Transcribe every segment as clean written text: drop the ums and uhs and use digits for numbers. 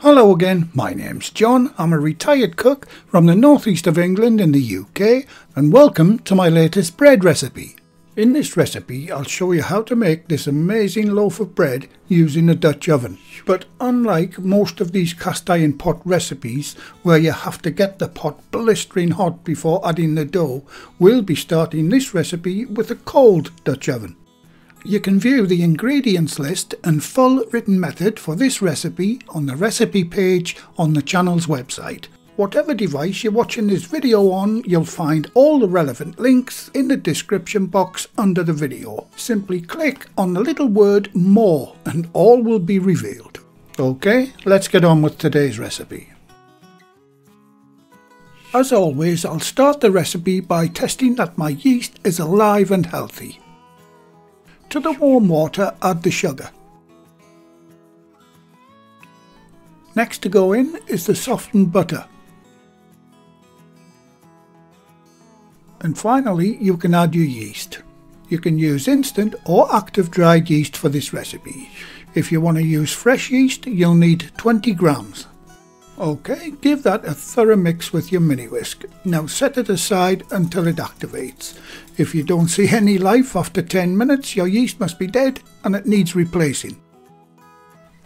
Hello again, my name's John. I'm a retired cook from the northeast of England in the UK, and welcome to my latest bread recipe. In this recipe I'll show you how to make this amazing loaf of bread using a Dutch oven. But unlike most of these cast iron pot recipes where you have to get the pot blistering hot before adding the dough, we'll be starting this recipe with a cold Dutch oven. You can view the ingredients list and full written method for this recipe on the recipe page on the channel's website. Whatever device you're watching this video on, you'll find all the relevant links in the description box under the video. Simply click on the little word more and all will be revealed. Okay, let's get on with today's recipe. As always, I'll start the recipe by testing that my yeast is alive and healthy. To the warm water, add the sugar. Next to go in is the softened butter. And finally, you can add your yeast. You can use instant or active dried yeast for this recipe. If you want to use fresh yeast, you'll need 20 grams. Okay, give that a thorough mix with your mini whisk. Now set it aside until it activates. If you don't see any life after 10 minutes, your yeast must be dead and it needs replacing.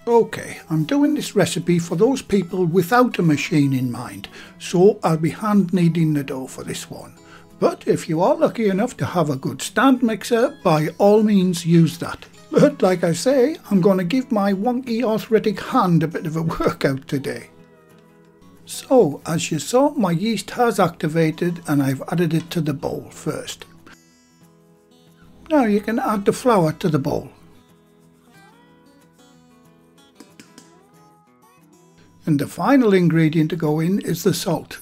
Okay, I'm doing this recipe for those people without a machine in mind, so I'll be hand kneading the dough for this one. But if you are lucky enough to have a good stand mixer, by all means use that. But like I say, I'm going to give my wonky arthritic hand a bit of a workout today. So, as you saw, my yeast has activated and I've added it to the bowl first. Now you can add the flour to the bowl. And the final ingredient to go in is the salt.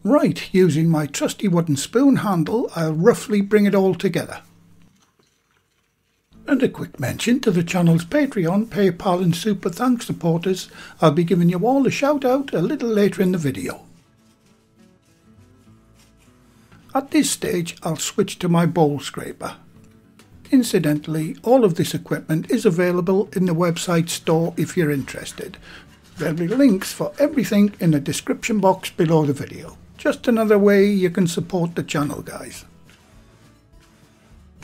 Right, using my trusty wooden spoon handle, I'll roughly bring it all together. And a quick mention to the channel's Patreon, PayPal and Super Thanks supporters. I'll be giving you all a shout out a little later in the video. At this stage I'll switch to my bowl scraper. Incidentally, all of this equipment is available in the website store if you're interested. There'll be links for everything in the description box below the video. Just another way you can support the channel, guys.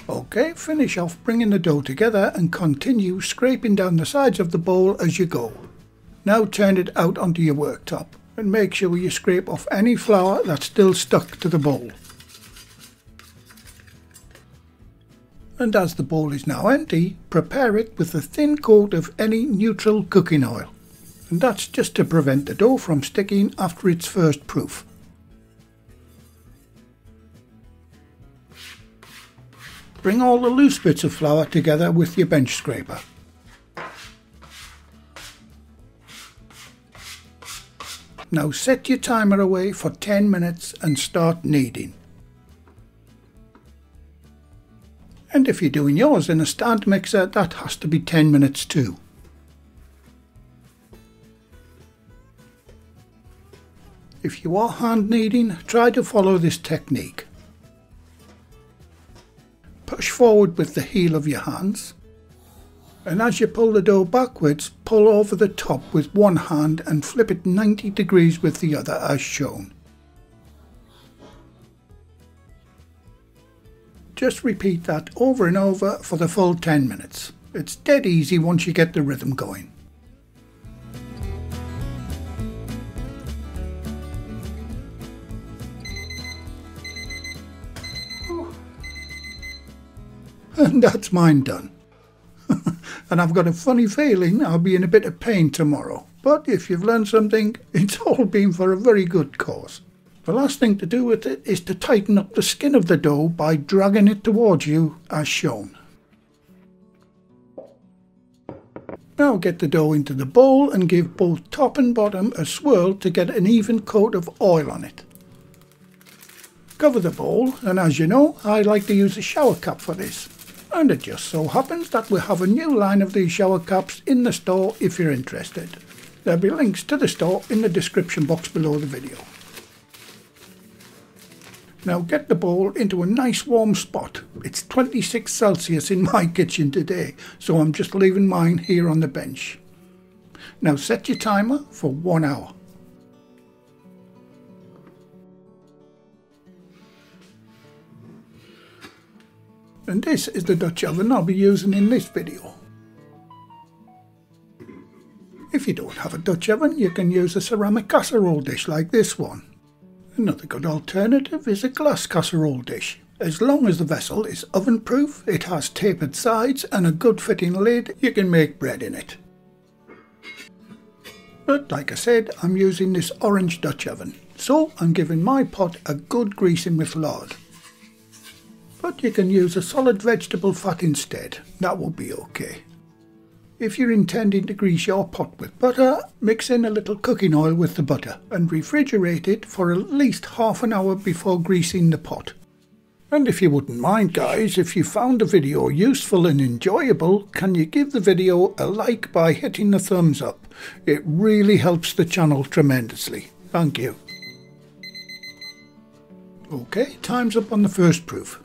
Okay, finish off bringing the dough together and continue scraping down the sides of the bowl as you go. Now turn it out onto your worktop and make sure you scrape off any flour that's still stuck to the bowl. And as the bowl is now empty, prepare it with a thin coat of any neutral cooking oil. And that's just to prevent the dough from sticking after its first proof. Bring all the loose bits of flour together with your bench scraper. Now set your timer away for 10 minutes and start kneading. And if you're doing yours in a stand mixer, that has to be 10 minutes too. If you are hand kneading, try to follow this technique. Push forward with the heel of your hands, and as you pull the dough backwards, pull over the top with one hand and flip it 90 degrees with the other as shown. Just repeat that over and over for the full 10 minutes. It's dead easy once you get the rhythm going. And that's mine done. And I've got a funny feeling I'll be in a bit of pain tomorrow. But if you've learned something, it's all been for a very good cause. The last thing to do with it is to tighten up the skin of the dough by dragging it towards you as shown. Now get the dough into the bowl and give both top and bottom a swirl to get an even coat of oil on it. Cover the bowl, and as you know, I like to use a shower cap for this. And it just so happens that we have a new line of these shower caps in the store if you're interested. There'll be links to the store in the description box below the video. Now get the bowl into a nice warm spot. It's 26 Celsius in my kitchen today, so I'm just leaving mine here on the bench. Now set your timer for 1 hour. And this is the Dutch oven I'll be using in this video. If you don't have a Dutch oven, you can use a ceramic casserole dish like this one. Another good alternative is a glass casserole dish. As long as the vessel is oven proof, it has tapered sides and a good fitting lid, you can make bread in it. But like I said, I'm using this orange Dutch oven, so I'm giving my pot a good greasing with lard. But you can use a solid vegetable fat instead, that will be okay. If you're intending to grease your pot with butter, mix in a little cooking oil with the butter and refrigerate it for at least half an hour before greasing the pot. And if you wouldn't mind guys, if you found the video useful and enjoyable, can you give the video a like by hitting the thumbs up? It really helps the channel tremendously. Thank you. Okay, time's up on the first proof.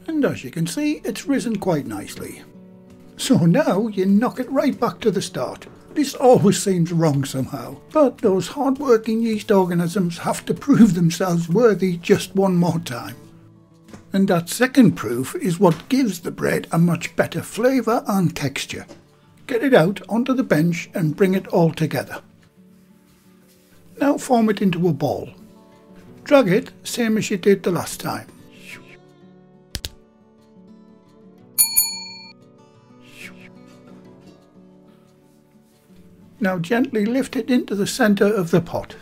And as you can see, it's risen quite nicely. So now you knock it right back to the start. This always seems wrong somehow, but those hard-working yeast organisms have to prove themselves worthy just one more time. And that second proof is what gives the bread a much better flavour and texture. Get it out onto the bench and bring it all together. Now form it into a ball. Drag it same as you did the last time. Now gently lift it into the centre of the pot.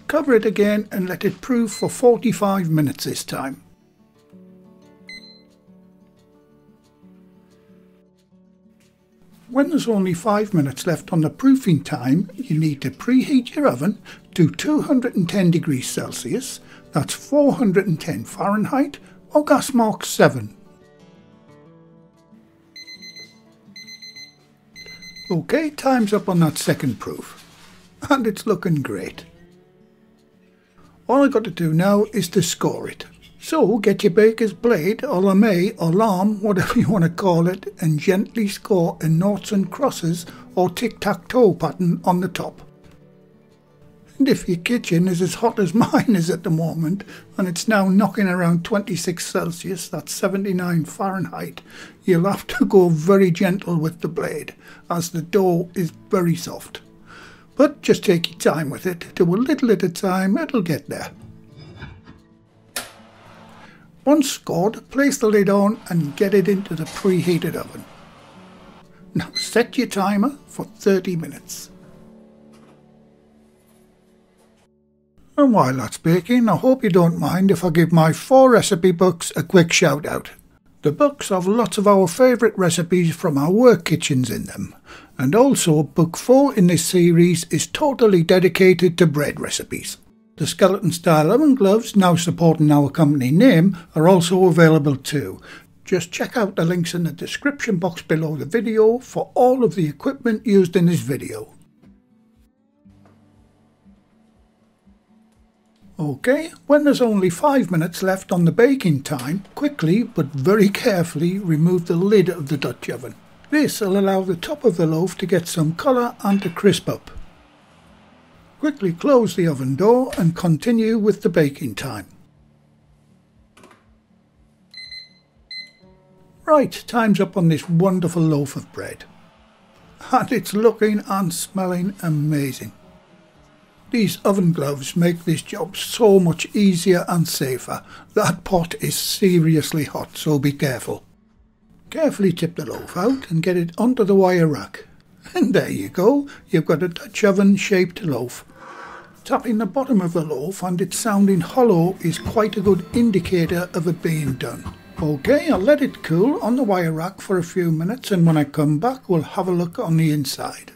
Cover it again and let it proof for 45 minutes this time. When there's only 5 minutes left on the proofing time, you need to preheat your oven to 210 degrees Celsius, that's 410 Fahrenheit, or gas mark 7. Okay, time's up on that second proof, and it's looking great. All I've got to do now is to score it. So get your baker's blade, or lame, or lamb, whatever you want to call it, and gently score a noughts and crosses or tic-tac-toe pattern on the top. And if your kitchen is as hot as mine is at the moment, and it's now knocking around 26 Celsius, that's 79 Fahrenheit, you'll have to go very gentle with the blade, as the dough is very soft. But just take your time with it, do a little at a time, it'll get there. Once scored, place the lid on and get it into the preheated oven. Now set your timer for 30 minutes. And while that's baking, I hope you don't mind if I give my 4 recipe books a quick shout out. The books have lots of our favourite recipes from our work kitchens in them, and also book 4 in this series is totally dedicated to bread recipes. The skeleton style oven gloves, now supporting our company name, are also available too. Just check out the links in the description box below the video for all of the equipment used in this video. Okay, when there's only 5 minutes left on the baking time, quickly but very carefully remove the lid of the Dutch oven. This will allow the top of the loaf to get some colour and to crisp up. Quickly close the oven door and continue with the baking time. Right, time's up on this wonderful loaf of bread. And it's looking and smelling amazing. These oven gloves make this job so much easier and safer. That pot is seriously hot, so be careful. Carefully tip the loaf out and get it onto the wire rack. And there you go, you've got a Dutch oven shaped loaf. Tapping the bottom of the loaf and it sounding hollow is quite a good indicator of it being done. Okay, I'll let it cool on the wire rack for a few minutes, and when I come back we'll have a look on the inside.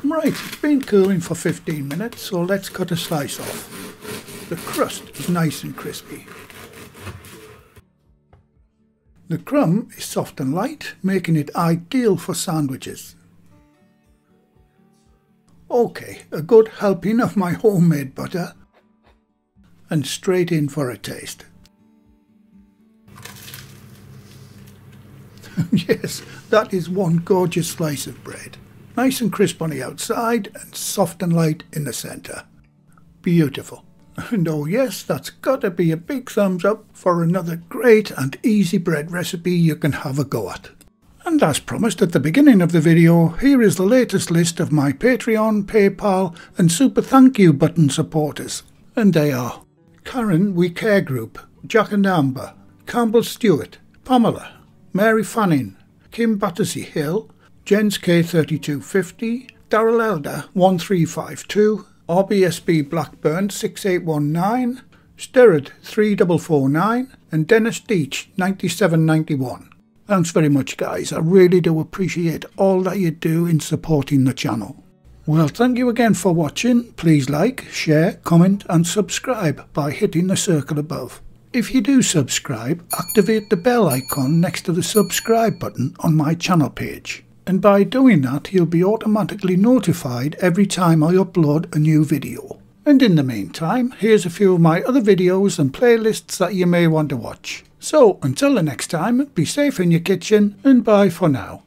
Right, it's been cooling for 15 minutes, so let's cut a slice off. The crust is nice and crispy. The crumb is soft and light, making it ideal for sandwiches. Okay, a good helping of my homemade butter, and straight in for a taste. Yes, that is one gorgeous slice of bread. Nice and crisp on the outside and soft and light in the centre. Beautiful. And oh yes, that's got to be a big thumbs up for another great and easy bread recipe you can have a go at. And as promised at the beginning of the video, here is the latest list of my Patreon, PayPal and Super Thank You button supporters. And they are Karen We Care Group, Jack and Amber, Campbell Stewart, Pamela, Mary Fanning, Kim Battersea Hill, Jens K3250, Daryl Elder 1352, RBSB Blackburn 6819, Stirred 3449 and Dennis Deach 9791. Thanks very much guys, I really do appreciate all that you do in supporting the channel. Well, thank you again for watching. Please like, share, comment and subscribe by hitting the circle above. If you do subscribe, activate the bell icon next to the subscribe button on my channel page. And by doing that, you'll be automatically notified every time I upload a new video. And in the meantime, here's a few of my other videos and playlists that you may want to watch. So, until the next time, be safe in your kitchen and bye for now.